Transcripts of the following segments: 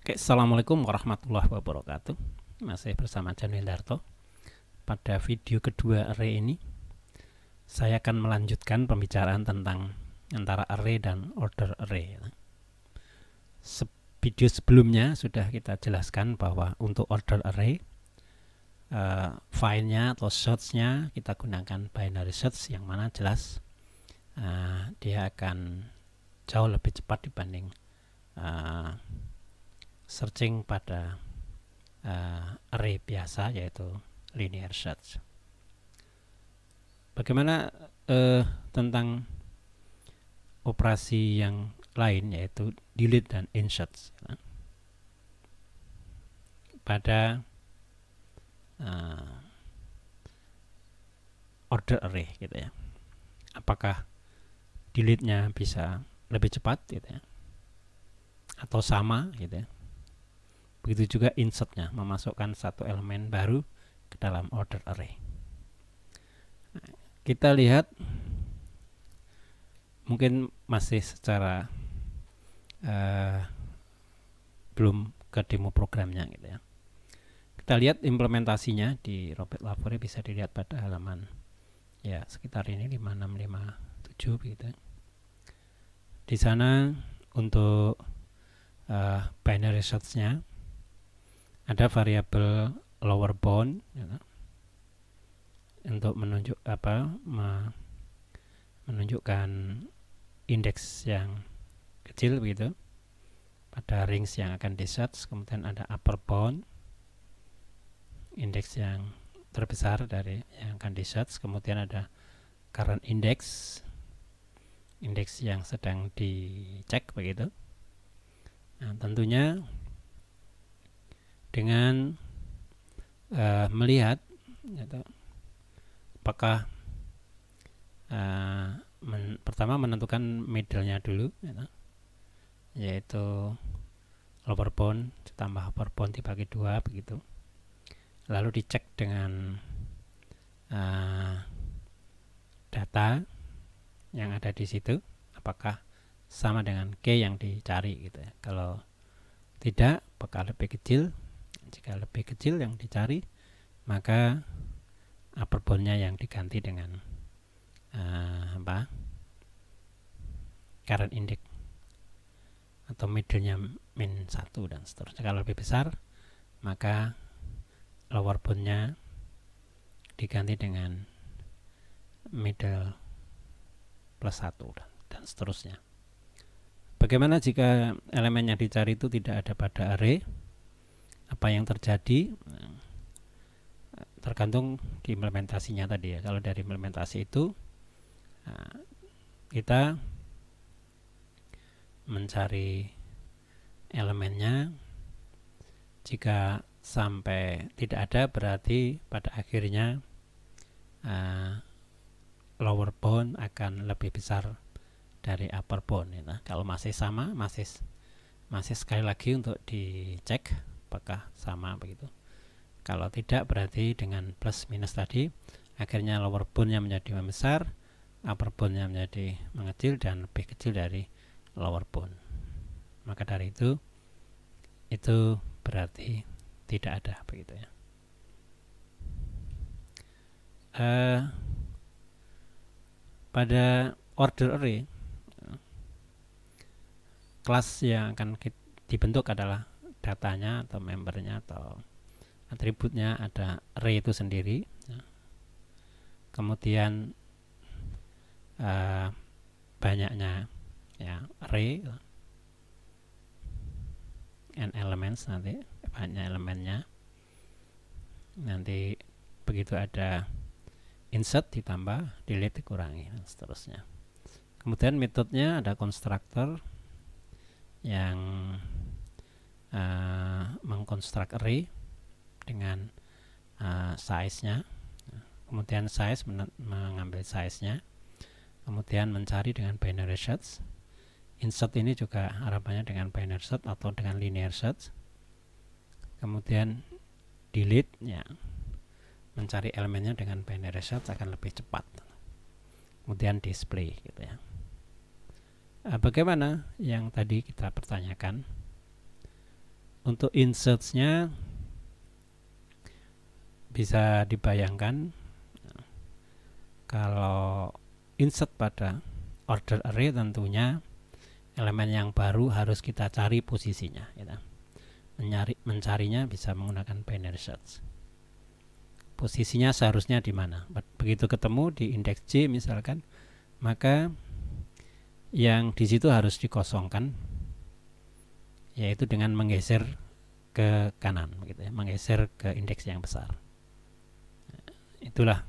Oke, assalamualaikum warahmatullahi wabarakatuh. Masih bersama Jan Windarto. Pada video kedua array ini, saya akan melanjutkan pembicaraan tentang antara array dan order array. Video sebelumnya sudah kita jelaskan bahwa untuk order array, filenya atau search-nya kita gunakan binary search, yang mana jelas dia akan jauh lebih cepat dibanding searching pada array biasa, yaitu linear search. Bagaimana tentang operasi yang lain, yaitu delete dan insert pada order array gitu ya. Apakah delete-nya bisa lebih cepat gitu ya, atau sama gitu ya. Begitu juga insert-nya, memasukkan satu elemen baru ke dalam order array. Kita lihat mungkin masih secara belum ke demo programnya gitu ya. Kita lihat implementasinya di Robert Laforet, bisa dilihat pada halaman ya sekitar ini 5657 gitu. Di sana untuk binary search-nya ada variabel lower bound gitu, untuk menunjukkan indeks yang kecil begitu pada rings yang akan di search. Kemudian ada upper bound, indeks yang terbesar dari yang akan di search. Kemudian ada current index, indeks yang sedang dicek begitu. Nah, tentunya dengan melihat gitu, apakah pertama menentukan middle-nya dulu gitu, yaitu lower bound ditambah upper bound dibagi 2 begitu. Lalu dicek dengan data yang ada di situ, apakah sama dengan K yang dicari gitu ya. Kalau tidak, apakah lebih kecil. Jika lebih kecil yang dicari, maka upper bound-nya yang diganti dengan current index atau middle-nya min 1 dan seterusnya. Kalau lebih besar, maka lower bound-nya diganti dengan middle plus 1 dan seterusnya. Bagaimana jika elemen yang dicari itu tidak ada pada array? Apa yang terjadi? Tergantung di implementasinya tadi ya. Kalau dari implementasi itu kita mencari elemennya, jika sampai tidak ada berarti pada akhirnya lower bound akan lebih besar dari upper bound ya. Kalau masih sama, masih sekali lagi untuk dicek apakah sama begitu. Kalau tidak, berarti dengan plus minus tadi akhirnya lower bound-nya menjadi membesar, upper bound-nya menjadi mengecil dan lebih kecil dari lower bound. Maka dari itu berarti tidak ada begitu ya. Pada order array, kelas yang akan dibentuk adalah datanya atau membernya atau atributnya, ada array itu sendiri ya. Kemudian banyaknya ya array and elements, nanti banyak elemennya. Nanti begitu ada insert ditambah, delete dikurangi dan seterusnya. Kemudian metodenya ada constructor yang mengkonstruk array dengan size-nya. Kemudian size mengambil size-nya, kemudian mencari dengan binary search. Insert ini juga harapannya dengan binary search atau dengan linear search. Kemudian delete ya, mencari elemennya dengan binary search akan lebih cepat. Kemudian display gitu ya. Bagaimana yang tadi kita pertanyakan Untuk inserts-nya bisa dibayangkan kalau insert pada order array tentunya elemen yang baru harus kita cari posisinya, gitu. Mencarinya bisa menggunakan binary search. Posisinya seharusnya di mana? Begitu ketemu di indeks J misalkan, maka yang di situ harus dikosongkan, yaitu dengan menggeser ke kanan, gitu ya, menggeser ke indeks yang besar. Itulah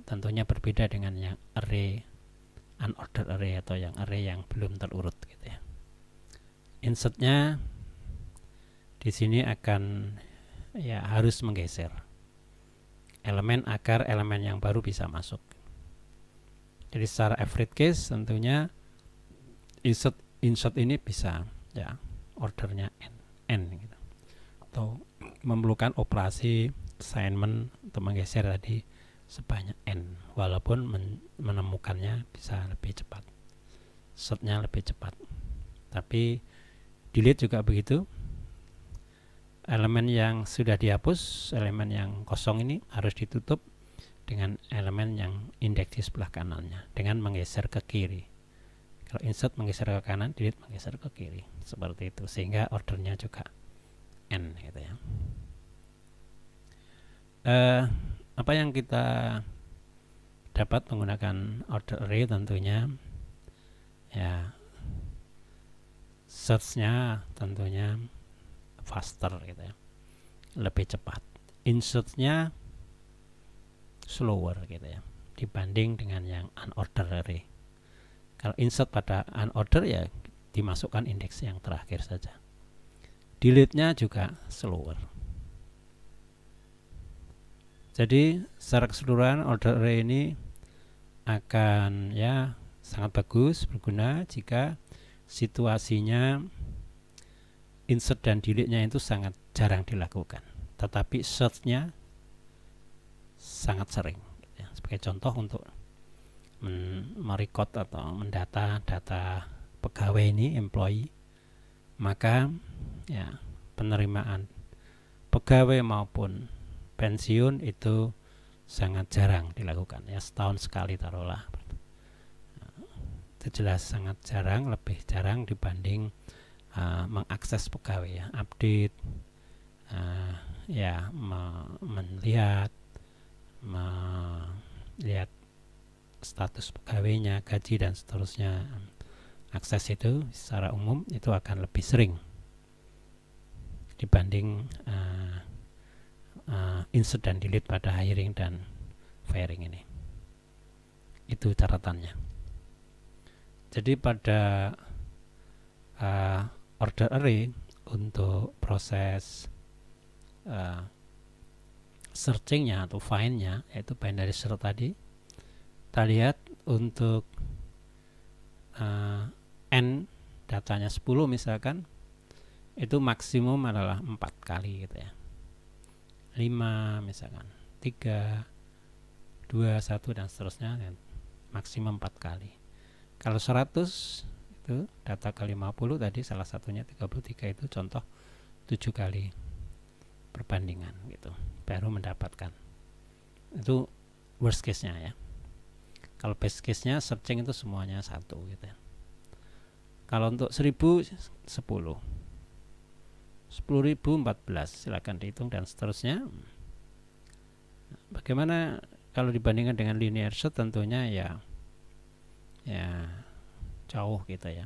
tentunya berbeda dengan yang array unordered array atau yang array yang belum terurut, gitu ya. Insertnya di sini akan ya harus menggeser elemen agar elemen yang baru bisa masuk. Jadi secara average case tentunya insert ini bisa ya ordernya n gitu. Atau memerlukan operasi assignment untuk menggeser tadi sebanyak n, walaupun menemukannya bisa lebih cepat, setnya lebih cepat. Tapi delete juga begitu. Elemen yang sudah dihapus, elemen yang kosong ini harus ditutup dengan elemen yang indeks di sebelah kanannya dengan menggeser ke kiri. Kalau insert menggeser ke kanan, delete menggeser ke kiri, seperti itu, sehingga ordernya juga n, gitu ya. Apa yang kita dapat menggunakan order array tentunya ya search-nya tentunya faster, gitu ya, lebih cepat. Insert-nya slower, gitu ya, dibanding dengan yang unordered array. Kalau insert pada unordered ya dimasukkan indeks yang terakhir saja. Delete-nya juga slower. Jadi secara keseluruhan order array ini akan ya sangat bagus, berguna jika situasinya insert dan delete-nya itu sangat jarang dilakukan, tetapi search-nya sangat sering, ya. Sebagai contoh, untuk merecord atau mendata data pegawai ini, employee, maka ya penerimaan pegawai maupun pensiun itu sangat jarang dilakukan, ya setahun sekali taruhlah. Itu jelas sangat jarang, lebih jarang dibanding mengakses pegawai, ya, update, ya melihat status pegawainya, gaji dan seterusnya. Akses itu secara umum itu akan lebih sering dibanding insert dan delete pada hiring dan firing ini. Itu catatannya. Jadi pada order array untuk proses searchingnya atau find-nya, yaitu binary search tadi, kita lihat untuk n datanya 10 misalkan, itu maksimum adalah 4 kali, gitu ya. 5 misalkan, 3, 2, 1 dan seterusnya, dan maksimum 4 kali. Kalau 100 itu data ke 50 tadi, salah satunya 33, itu contoh 7 kali perbandingan, gitu, baru mendapatkan. Itu worst case-nya, ya. Kalau best case-nya searching itu semuanya 1, gitu ya. Kalau untuk 1000 10, 10.000 14, silakan dihitung dan seterusnya. Bagaimana kalau dibandingkan dengan linear search? Tentunya ya jauh, gitu ya.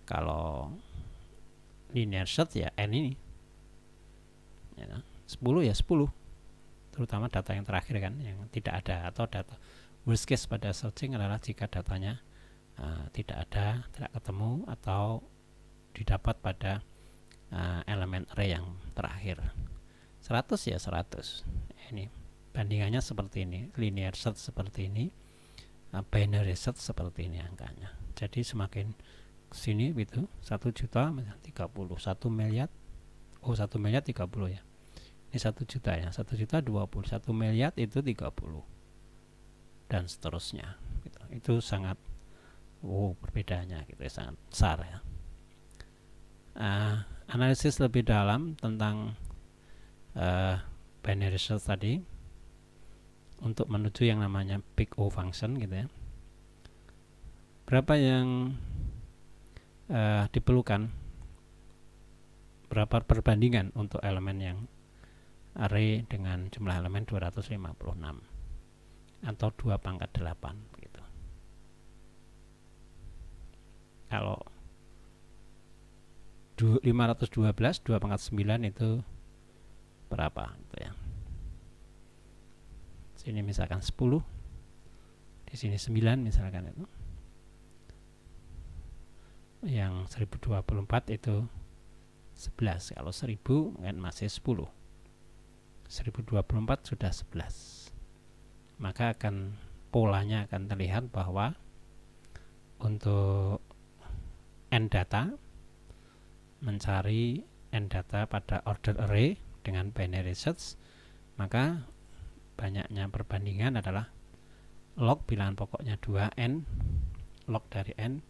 Kalau linear search ya n ini, ya, 10 ya 10, terutama data yang terakhir kan, yang tidak ada, atau data worst case pada searching adalah jika datanya tidak ada, tidak ketemu, atau didapat pada elemen array yang terakhir. 100 ya 100. Ini bandingannya seperti ini, linear search seperti ini, binary search seperti ini angkanya. Jadi semakin sini gitu, 1 juta 30, 1 miliar, 1 miliar 30 ya. Ini 1 juta ya, 1 juta 20, 1 miliar itu 30 dan seterusnya, gitu. Itu sangat perbedaannya, gitu ya, sangat besar, ya. analisis lebih dalam tentang binary search tadi untuk menuju yang namanya big O function gitu ya. Berapa yang diperlukan, berapa perbandingan untuk elemen yang array dengan jumlah elemen 256 atau 2 pangkat 8 gitu. Kalau 512 2 pangkat 9 itu berapa gitu ya. Sini misalkan 10, di sini 9 misalkan itu. Yang 1024 itu 11. Kalau 1000 kan masih 10. 1024 sudah 11. Maka akan polanya akan terlihat bahwa untuk n data, mencari n data pada order array dengan binary search, maka banyaknya perbandingan adalah log bilangan pokoknya 2n, log dari n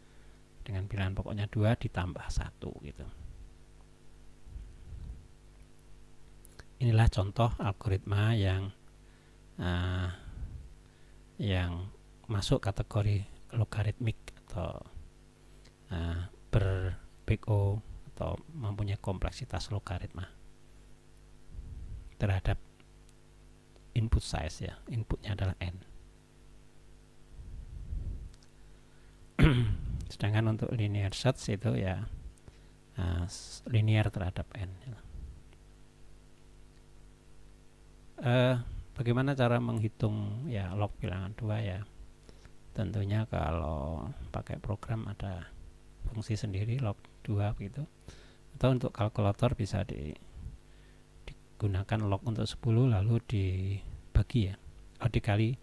dengan bilangan pokoknya 2 ditambah 1 gitu. Inilah contoh algoritma yang masuk kategori logaritmik atau ber-big O atau mempunyai kompleksitas logaritma terhadap input size ya. Inputnya adalah n. Sedangkan untuk linear search itu ya linear terhadap n. Bagaimana cara menghitung ya log bilangan 2 ya? Tentunya kalau pakai program ada fungsi sendiri log 2 gitu. Atau untuk kalkulator bisa digunakan log untuk 10 lalu dibagi ya. Dikali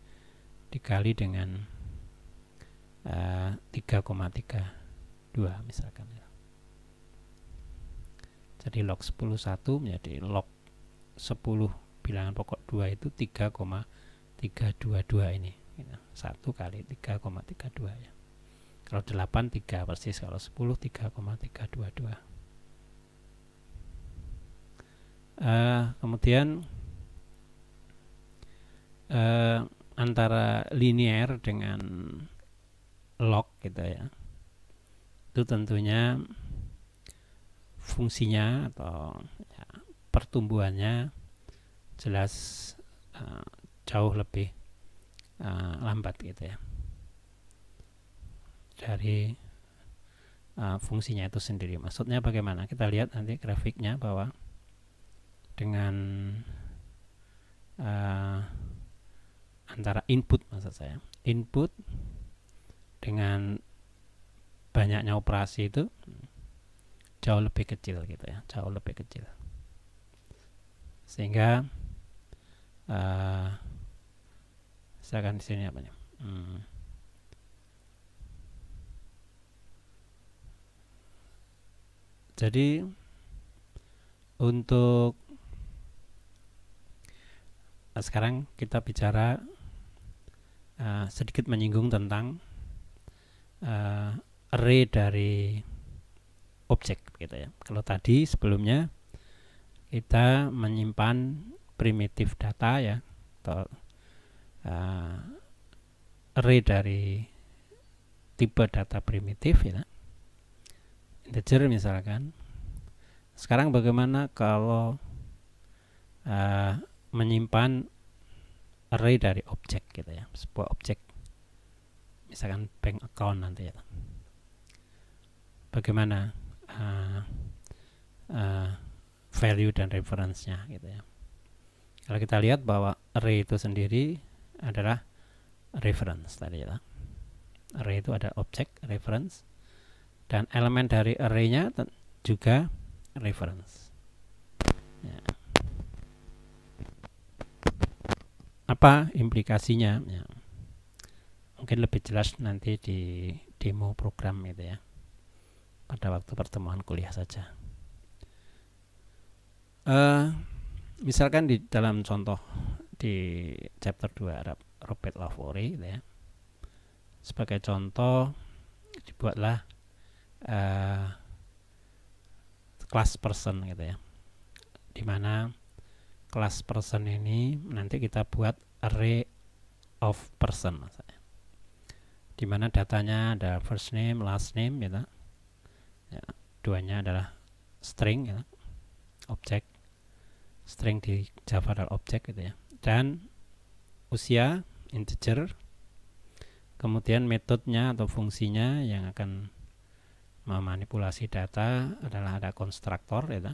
dengan 3,32 misalkan ya. Jadi log 10 1 menjadi log 10 bilangan pokok 2 itu 3,322 ini. 1 kali 3,32 ya. Kalau 8 3 persis, kalau 10 3,322. Kemudian antara linear dengan log gitu ya. Itu tentunya fungsinya atau ya, pertumbuhannya jelas jauh lebih lambat gitu ya dari fungsinya itu sendiri. Maksudnya bagaimana? Kita lihat nanti grafiknya bahwa dengan antara input, maksud saya input dengan banyaknya operasi itu jauh lebih kecil gitu ya, jauh lebih kecil, sehingga misalkan di sini apa nih? Jadi untuk sekarang kita bicara sedikit menyinggung tentang array dari objek gitu ya. Kalau tadi sebelumnya kita menyimpan primitif data ya, atau array dari tipe data primitif ya, integer misalkan. Sekarang bagaimana kalau menyimpan array dari objek gitu ya, sebuah objek misalkan bank account nanti ya. Bagaimana value dan reference-nya gitu ya. Kalau kita lihat bahwa array itu sendiri adalah reference tadi ya. Array itu ada objek reference dan elemen dari array-nya juga reference. Ya. Apa implikasinya? Ya. Mungkin lebih jelas nanti di demo program itu ya. Pada waktu pertemuan kuliah saja. Misalkan di dalam contoh di chapter 2 Robert Lavoie ya, sebagai contoh dibuatlah class person gitu ya, dimana class person ini nanti kita buat array of person maksudnya, dimana datanya ada first name, last name gitu ya, duanya adalah string ya, objek string di Java adalah objek gitu ya, dan usia integer, kemudian metodenya atau fungsinya yang akan memanipulasi data adalah ada konstruktor ya,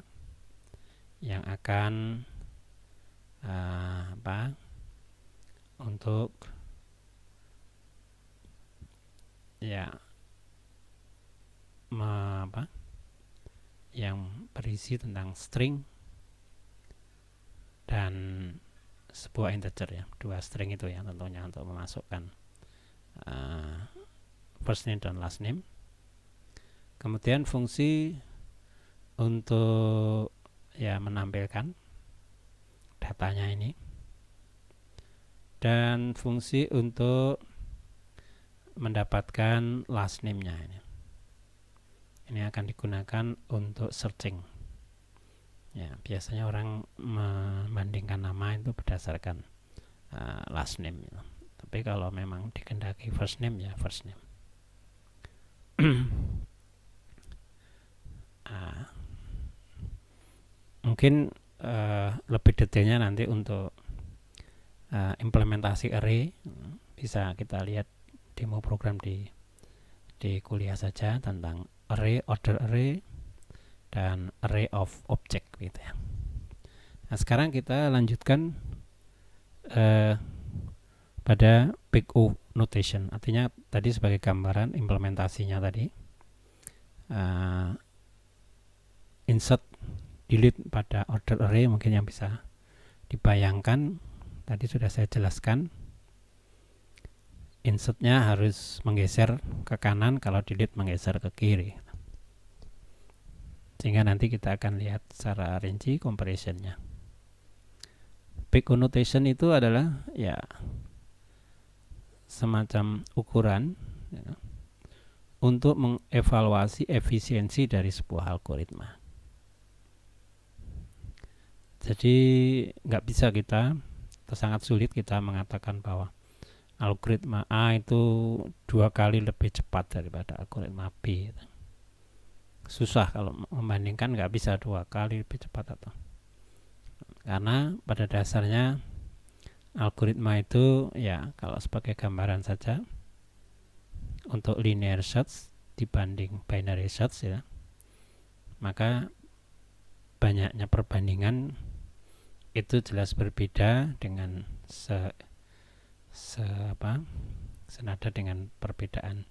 yang akan untuk ya yang berisi tentang string dan sebuah integer ya, dua string itu ya tentunya untuk memasukkan first name dan last name. Kemudian fungsi untuk ya menampilkan datanya ini, dan fungsi untuk mendapatkan last name-nya ini. Ini akan digunakan untuk searching. Ya, biasanya orang membandingkan nama itu berdasarkan last name. Tapi kalau memang dikehendaki first name ya first name. Mungkin lebih detailnya nanti untuk implementasi array bisa kita lihat demo program di kuliah saja tentang array, order array, dan array of object gitu ya. Nah, sekarang kita lanjutkan pada big O notation, artinya tadi sebagai gambaran implementasinya tadi, insert delete pada order array mungkin yang bisa dibayangkan tadi sudah saya jelaskan. Insertnya harus menggeser ke kanan, kalau delete menggeser ke kiri, sehingga nanti kita akan lihat secara rinci comparisonnya. Big O notation itu adalah ya semacam ukuran ya, untuk mengevaluasi efisiensi dari sebuah algoritma. Jadi nggak bisa kita, atau sangat sulit kita mengatakan bahwa algoritma A itu 2 kali lebih cepat daripada algoritma B. Susah kalau membandingkan, nggak bisa 2 kali lebih cepat atau, karena pada dasarnya algoritma itu ya kalau sebagai gambaran saja, untuk linear search dibanding binary search ya, maka banyaknya perbandingan itu jelas berbeda dengan senada dengan perbedaan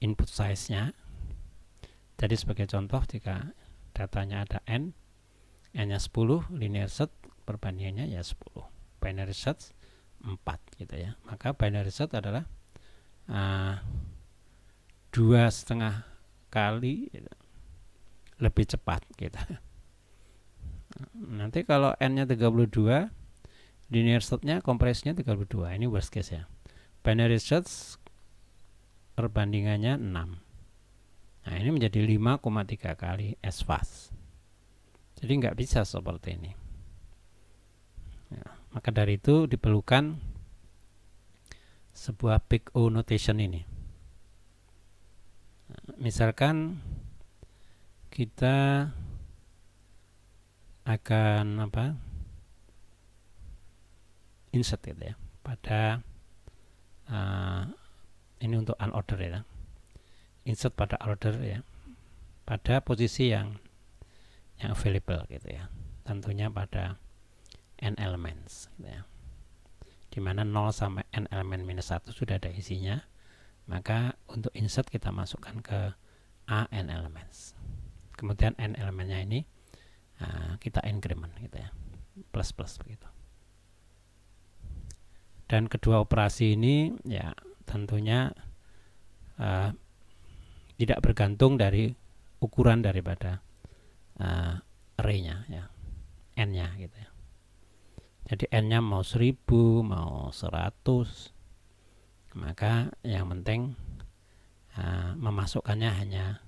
input size-nya. Jadi sebagai contoh, jika datanya ada n-nya 10, linear search perbandingannya ya 10, binary search 4 gitu ya. Maka binary search adalah 2,5 kali lebih cepat gitu. Nanti kalau n-nya 32, linear search-nya kompresinya 32. Ini worst case ya. Binary search perbandingannya 6. Nah, ini menjadi 5,3 kali as fast. Jadi nggak bisa seperti ini. Ya, maka dari itu diperlukan sebuah big O notation ini. Nah, misalkan kita akan insert gitu ya pada ini untuk unorder ya, insert pada order ya, pada posisi yang available gitu ya, tentunya pada n elements gitu ya, dimana 0 sampai n elemen minus 1 sudah ada isinya. Maka untuk insert kita masukkan ke a n elements, kemudian n elemennya ini kita increment gitu ya, plus begitu. Dan kedua operasi ini ya tentunya tidak bergantung dari ukuran daripada array-nya ya, n-nya gitu ya. Jadi n-nya mau 1000 mau 100, maka yang penting memasukkannya hanya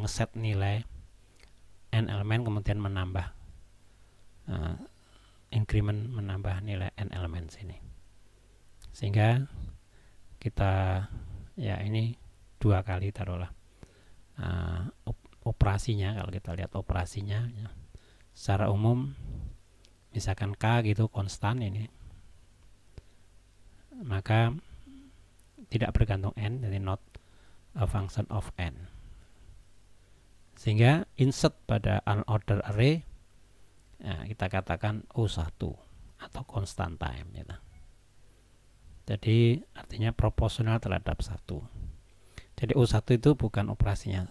ngeset nilai n elemen, kemudian menambah increment, menambah nilai n elemen sini, sehingga kita ya ini 2 kali taruhlah operasinya. Kalau kita lihat operasinya ya, secara umum misalkan k gitu konstan ini, maka tidak bergantung n, jadi not a function of n, sehingga insert pada unordered array ya, kita katakan O1 atau constant time gitu. Jadi artinya proporsional terhadap 1. Jadi O1 itu bukan operasinya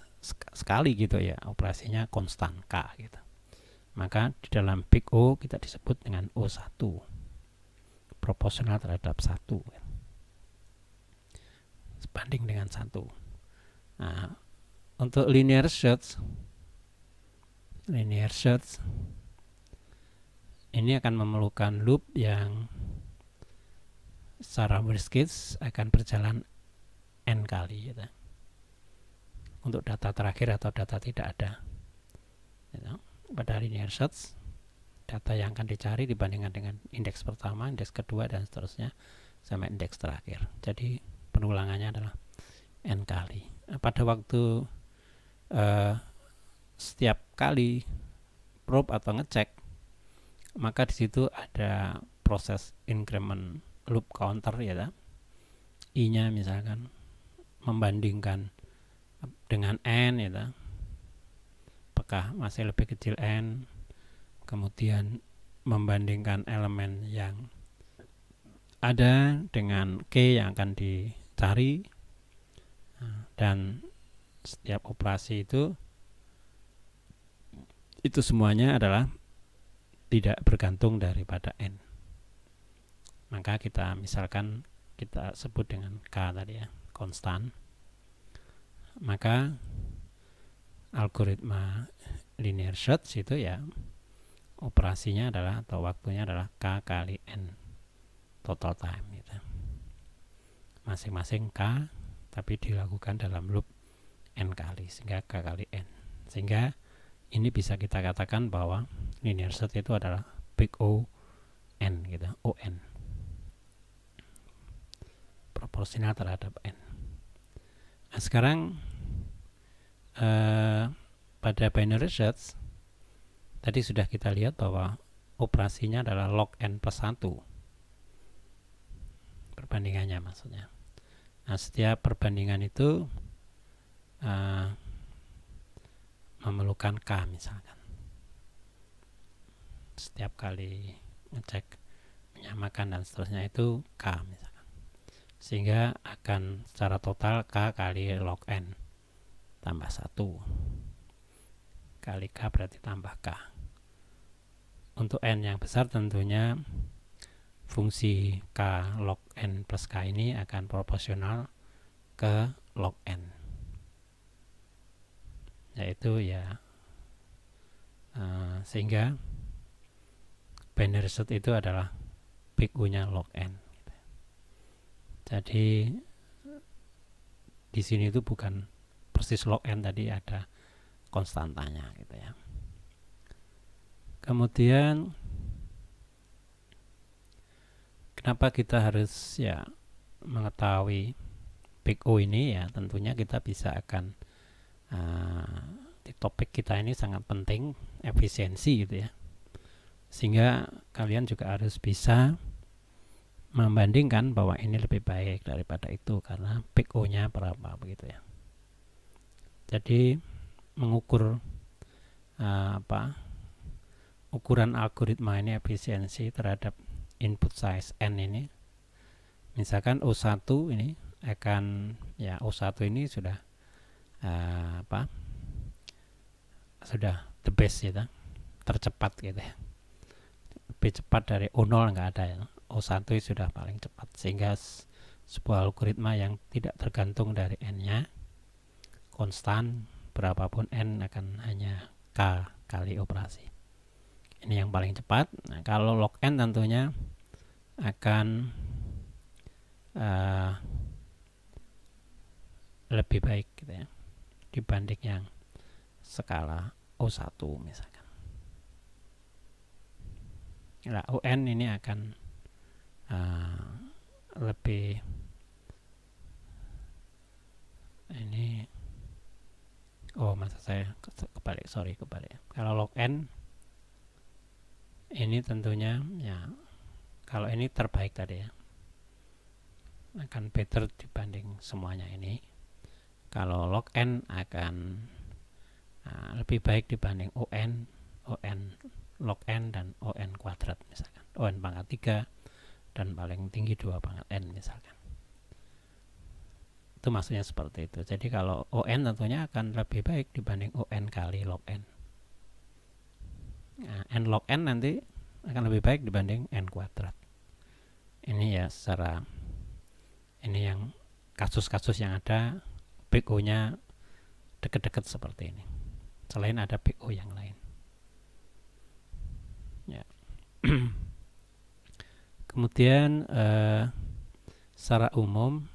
sekali gitu ya, operasinya konstan k gitu. Maka di dalam big O kita disebut dengan O1, proporsional terhadap 1 gitu, sebanding dengan 1. Nah, untuk linear search ini akan memerlukan loop yang secara worst case akan berjalan n kali gitu, untuk data terakhir atau data tidak ada gitu. Pada linear search, data yang akan dicari dibandingkan dengan indeks pertama, indeks kedua, dan seterusnya sampai indeks terakhir. Jadi pengulangannya adalah n kali. Pada waktu setiap kali probe atau ngecek, maka di situ ada proses increment loop counter ya, i-nya misalkan membandingkan dengan n ya, apakah masih lebih kecil n, kemudian membandingkan elemen yang ada dengan k yang akan dicari, dan setiap operasi itu semuanya adalah tidak bergantung daripada n. Maka kita misalkan kita sebut dengan k tadi ya, konstan. Maka algoritma linear search itu ya operasinya adalah atau waktunya adalah k kali n total time gitu. Masing-masing k tapi dilakukan dalam loop n kali, sehingga k kali n. Sehingga ini bisa kita katakan bahwa linear search itu adalah big O n gitu, on, proporsional terhadap n. Nah, sekarang pada binary search tadi sudah kita lihat bahwa operasinya adalah log n plus 1, perbandingannya maksudnya. Nah, setiap perbandingan itu memerlukan k misalkan. Setiap kali ngecek, menyamakan, dan seterusnya itu k misalkan. Sehingga akan secara total k kali log n tambah 1 kali k berarti tambah k. Untuk n yang besar tentunya fungsi k log n plus k ini akan proporsional ke log n, yaitu ya sehingga binary search itu adalah big O-nya log n. Jadi di sini itu bukan persis log n, tadi ada konstantanya gitu ya. Kemudian kenapa kita harus ya mengetahui big O ini ya, tentunya kita bisa akan di topik kita ini sangat penting efisiensi gitu ya, sehingga kalian juga harus bisa membandingkan bahwa ini lebih baik daripada itu karena big O nya berapa begitu ya. Jadi mengukur ukuran algoritma ini efisiensi terhadap input size n ini, misalkan O1 ini akan ya, O1 ini sudah sudah the best gitu, tercepat gitu ya, lebih cepat dari O0 nggak ada ya. O1 sudah paling cepat, sehingga sebuah algoritma yang tidak tergantung dari n-nya, konstan berapapun n akan hanya k kali operasi. Ini yang paling cepat. Nah, kalau log n tentunya akan lebih baik gitu ya, dibanding yang skala O1 misalkan. Nah, UN ini akan lebih ini, maksud saya kebalik, kebalik. Kalau log n ini tentunya ya, kalau ini terbaik tadi ya, akan better dibanding semuanya ini. Kalau log n akan lebih baik dibanding on log n dan on kuadrat misalkan, on pangkat 3 dan paling tinggi 2 pangkat n misalkan. Itu maksudnya seperti itu. Jadi kalau on tentunya akan lebih baik dibanding on kali log n. Nah, n log n nanti akan lebih baik dibanding n kuadrat. Ini ya secara ini yang kasus-kasus yang ada big O-nya deket-deket seperti ini. Selain ada big O yang lain. Ya. Kemudian secara umum,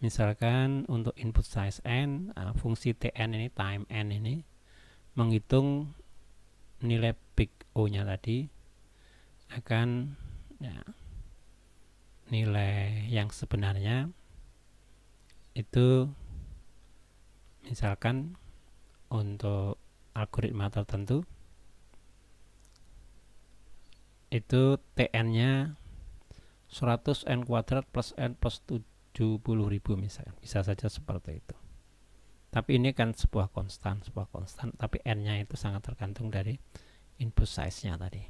misalkan untuk input size n, fungsi tn ini, time n ini menghitung nilai big O-nya tadi akan ya, nilai yang sebenarnya itu misalkan untuk algoritma tertentu itu tn-nya 100 n kuadrat plus n plus 70.000 misalkan, bisa saja seperti itu. Tapi ini kan sebuah konstan, tapi n-nya itu sangat tergantung dari input size-nya tadi.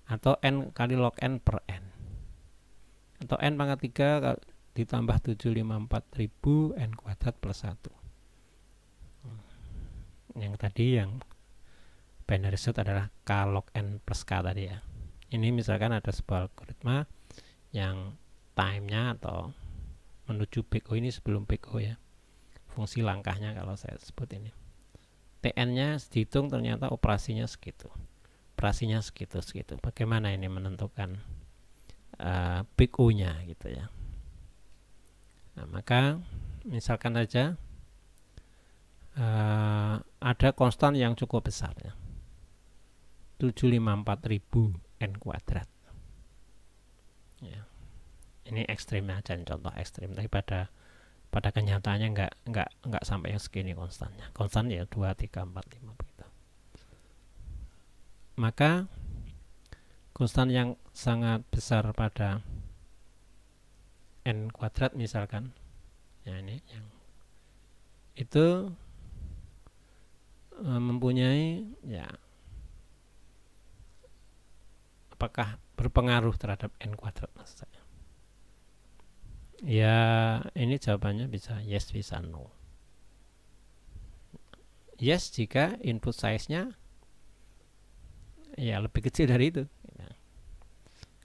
Atau n kali log n per n. Atau n pangkat 3 ditambah 754.000 n kuadrat plus 1. Yang tadi yang binary search adalah k log n plus k tadi ya. Ini misalkan ada sebuah algoritma yang time-nya atau menuju big O ini sebelum big O ya, fungsi langkahnya kalau saya sebut ini, tn-nya dihitung ternyata operasinya segitu, bagaimana ini menentukan big O-nya gitu ya. Nah, maka misalkan saja ada konstan yang cukup besar ya, 754.000 n kuadrat ya. Ini ekstrim aja, contoh ekstrim, tapi pada kenyataannya nggak sampai yang segini konstannya. Konstan ya 2, 3, 4, 5 begitu. Maka konstan yang sangat besar pada n kuadrat misalkan, ya ini yang itu mempunyai ya, apakah berpengaruh terhadap n kuadrat maksud saya? Ya, ini jawabannya bisa yes, bisa no. Yes jika input size-nya ya lebih kecil dari itu. Ya.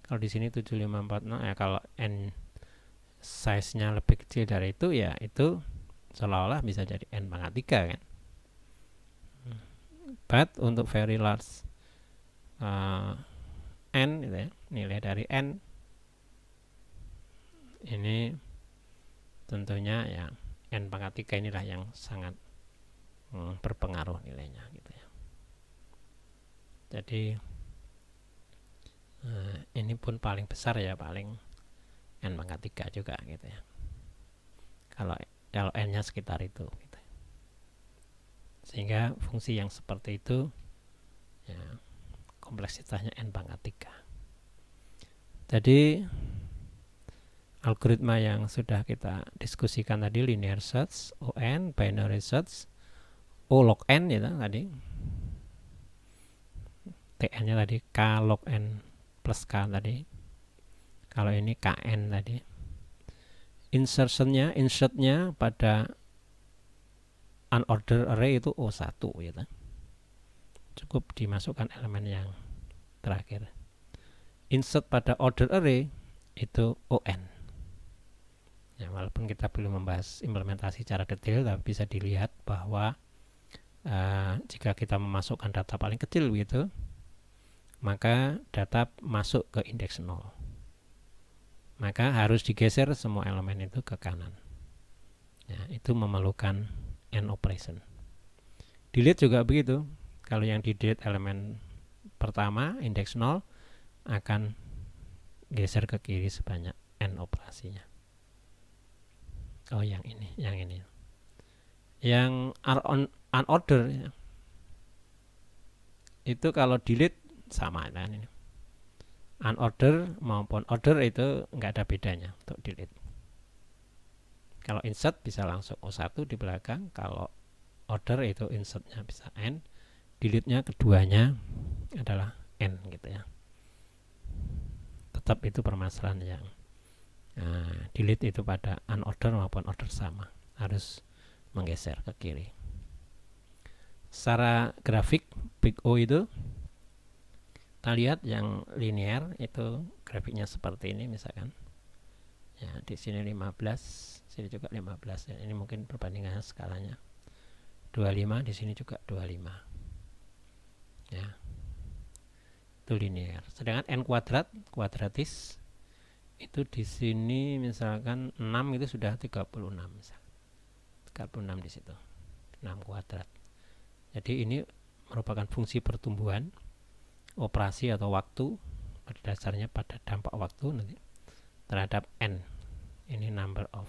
Kalau di sini 7540 ya, kalau n size-nya lebih kecil dari itu ya itu seolah-olah bisa jadi n pangkat 3 kan. But untuk very large n gitu ya, nilai dari n ini tentunya ya n pangkat 3 inilah yang sangat berpengaruh nilainya gitu ya. Jadi ini pun paling besar ya, paling n pangkat 3 juga gitu ya. Kalau n-nya sekitar itu gitu. Sehingga fungsi yang seperti itu ya kompleksitasnya n pangkat 3. Jadi algoritma yang sudah kita diskusikan tadi, linear search, on, binary search, O log n ya tadi, tn-nya tadi k log n plus k tadi, kalau ini kn tadi, insertnya pada unordered array itu O1 gitu. Cukup dimasukkan elemen yang terakhir. Insert pada ordered array itu on. Ya, walaupun kita belum membahas implementasi secara detail, tapi bisa dilihat bahwa jika kita memasukkan data paling kecil begitu, maka data masuk ke indeks 0. Maka harus digeser semua elemen itu ke kanan. Ya, itu memerlukan AND operation. Delete juga begitu. Kalau yang di delete elemen pertama indeks 0 akan geser ke kiri sebanyak n operasinya. Oh, yang ini. Yang unorder ya. Itu kalau delete sama kan ini. Unorder maupun order itu nggak ada bedanya untuk delete. Kalau insert bisa langsung O1 di belakang, kalau order itu insertnya bisa N, delete-nya keduanya adalah N gitu ya. Tetap itu permasalahan yang delete itu pada unorder maupun order sama, harus menggeser ke kiri. Secara grafik big O itu kita lihat yang linear itu grafiknya seperti ini misalkan. Ya, di sini 15, sini juga 15 ya. Ini mungkin perbandingan skalanya 25, di sini juga 25. Ya. Itu linear. Sedangkan n kuadratis itu di sini misalkan 6 itu sudah 36 misalkan. 36 di situ. 6 kuadrat. Jadi ini merupakan fungsi pertumbuhan operasi atau waktu pada dasarnya pada dampak waktu nanti terhadap n. Ini number of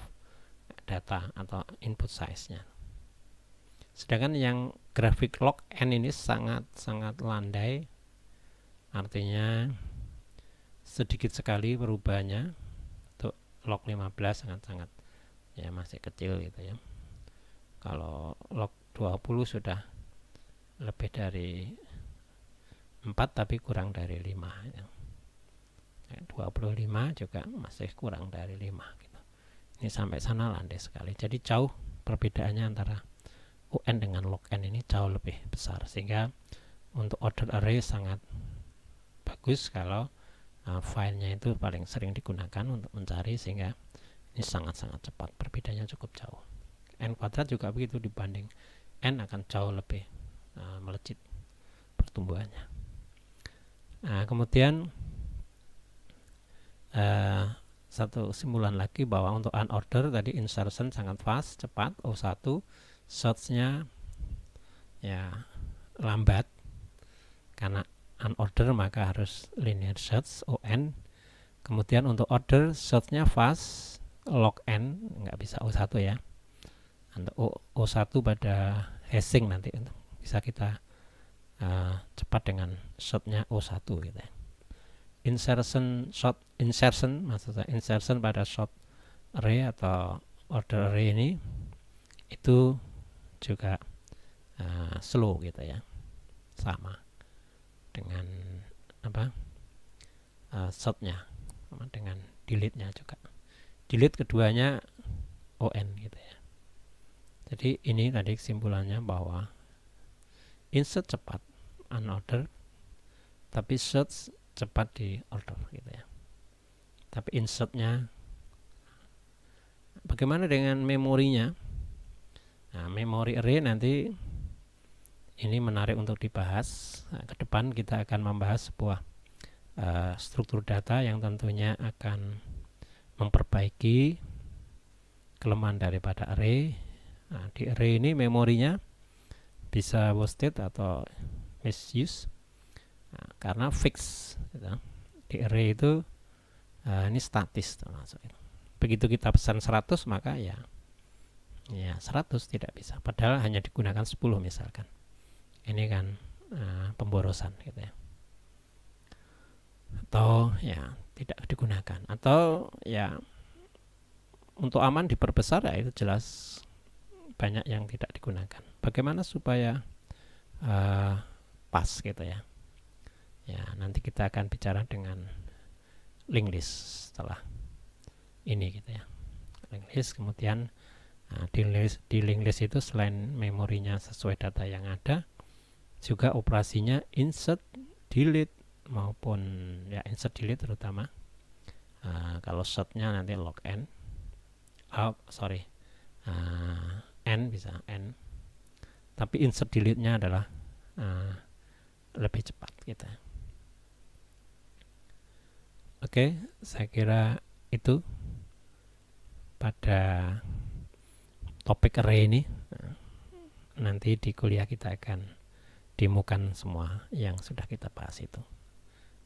data atau input size-nya. Sedangkan yang grafik log n ini sangat landai, artinya sedikit sekali perubahannya. Untuk log 15 sangat ya masih kecil gitu ya. Kalau log 20 sudah lebih dari 4 tapi kurang dari 5 ya. 25 juga masih kurang dari 5 gitu. Ini sampai sana landai sekali. Jadi jauh perbedaannya antara UN dengan log n ini jauh lebih besar, sehingga untuk order array sangat bagus kalau filenya itu paling sering digunakan untuk mencari, sehingga ini sangat cepat, perbedaannya cukup jauh. N kuadrat juga begitu, dibanding n akan jauh lebih melejit pertumbuhannya. Kemudian satu simpulan lagi bahwa untuk unorder tadi insertion sangat fast, cepat, O1, search-nya ya lambat karena unorder maka harus linear search ON. Kemudian untuk order search-nya fast, log n nggak bisa O1 ya. Untuk O1 pada hashing nanti bisa kita cepat dengan search-nya O1 gitu ya. Insertion maksudnya insertion pada short array atau order array ini itu juga slow gitu ya, sama dengan short-nya, sama dengan delete-nya juga. Delete keduanya on gitu ya. Jadi ini tadi kesimpulannya bahwa insert cepat unorder, tapi search cepat di order gitu ya. Tapi insertnya bagaimana dengan memorinya? Nah, memory array nanti ini menarik untuk dibahas. Ke depan kita akan membahas sebuah struktur data yang tentunya akan memperbaiki kelemahan daripada array. Nah, di array ini memorinya bisa wasted atau misuse. Nah, karena fix gitu. Di array itu ini statis termasuk. Begitu kita pesan 100 maka ya 100 tidak bisa, padahal hanya digunakan 10 misalkan. Ini kan pemborosan gitu ya. Atau ya tidak digunakan, atau ya untuk aman diperbesar, ya itu jelas banyak yang tidak digunakan. Bagaimana supaya pas gitu ya. Ya, nanti kita akan bicara dengan linked list setelah ini gitu ya. Linked list, kemudian di linked list itu selain memorinya sesuai data yang ada, juga operasinya insert, delete maupun ya insert delete terutama. Kalau shortnya nanti log n. N bisa n. Tapi insert delete-nya adalah lebih cepat gitu. Oke, saya kira itu pada topik array ini. nanti di kuliah kita akan demokan semua yang sudah kita bahas itu.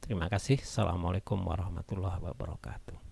Terima kasih. Assalamualaikum warahmatullahi wabarakatuh.